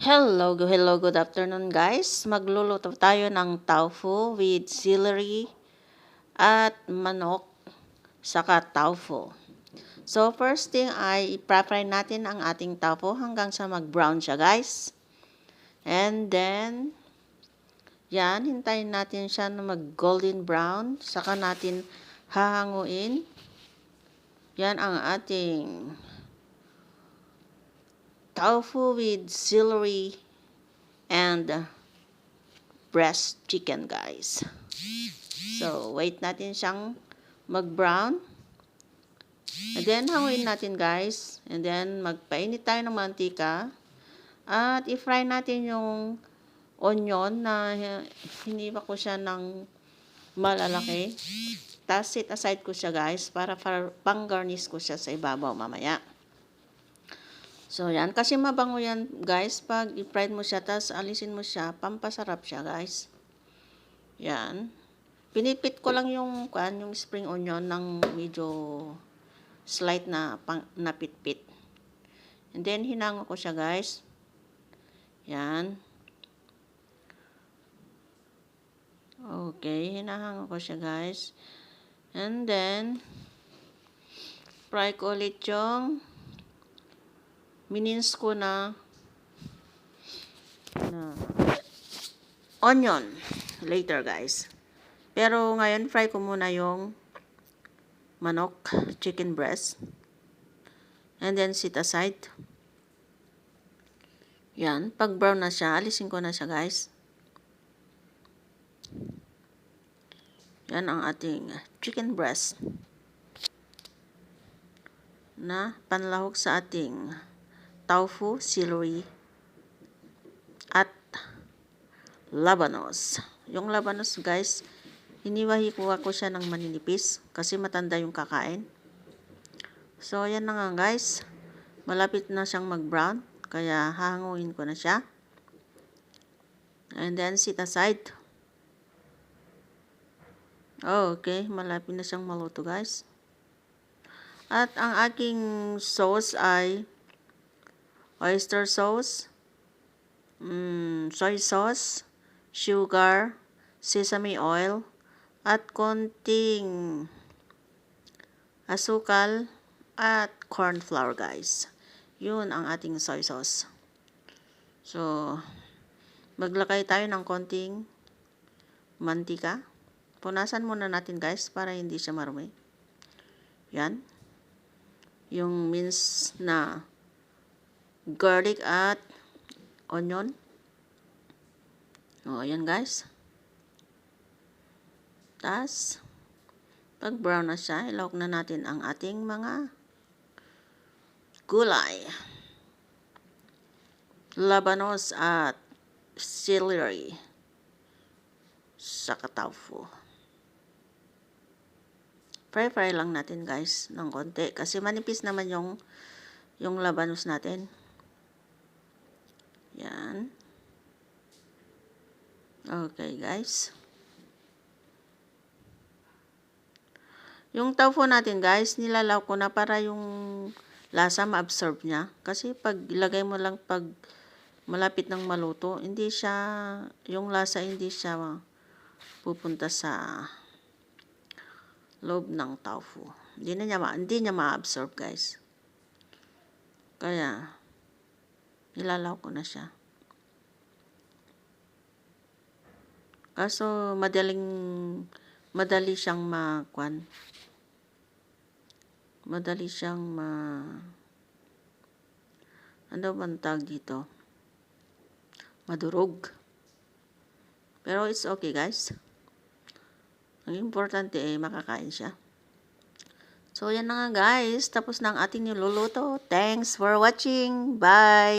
Hello, good afternoon guys. Magluluto tayo ng tofu with celery at manok saka tofu. So first thing ay i-fry natin ang ating tofu hanggang sa mag-brown siya guys. And then, yan, hintayin natin siya na mag-golden brown. Saka natin hahanguin. Yan ang ating tofu with celery and breast chicken guys. So wait natin siyang mag-brown, and then hanguin natin guys, and then magpainit tayo ng mantika at i-fry natin yung onion na hiniwa ko siya ng malalaki. Tapos set aside ko siya guys para pang-garnish ko siya sa ibabaw mamaya. So, yan. Kasi mabango yan, guys. Pag i-fried mo siya, tapos alisin mo siya, pampasarap siya, guys. Yan. Pinipit ko lang yung spring onion ng medyo slight na napitpit. And then, hinango ko siya, guys. Yan. Okay, hinahango ko siya, guys. And then, fry ko ulit yung minins ko na onion later guys. Pero ngayon fry ko muna yung manok, chicken breast. And then set aside. Yan, pag brown na siya, alisin ko na siya guys. Yan ang ating chicken breast na panlahok sa ating tofu, celery, at labanos. Yung labanos guys, hiniwahi ko siya ng maninipis kasi matanda yung kakain. So, yan na nga guys. Malapit na siyang mag-brown, kaya hahanguin ko na siya. And then, set aside. Okay, malapit na siyang maluto guys. At ang aking sauce ay oyster sauce, soy sauce, sugar, sesame oil, at konting asukal at corn flour guys. Yun ang ating soy sauce. So, maglagay tayo ng konting mantika. Punasan muna natin guys para hindi siya marumi. Yan. Yung minced na garlic at onion. Ayan guys. Tapos, pag brown na siya, ilawak na natin ang ating mga gulay. Labanos at celery. Saka tofu. Fry lang natin guys ng konti. Kasi manipis naman yung labanos natin. Yan. Okay, guys. Yung tofu natin, guys, nilalaw ko na para yung lasa ma-absorb niya. Kasi pag ilagay mo lang pag malapit ng maluto, yung lasa hindi siya pupunta sa loob ng tofu. Hindi niya ma-absorb, guys. Kaya, nilalaw ko na siya. Kaso, madali siyang ano bang tawag dito? Madurog. Pero it's okay guys. Ang importante makakain siya. So, yan na nga guys. Tapos na ang ating niluluto. Thanks for watching. Bye!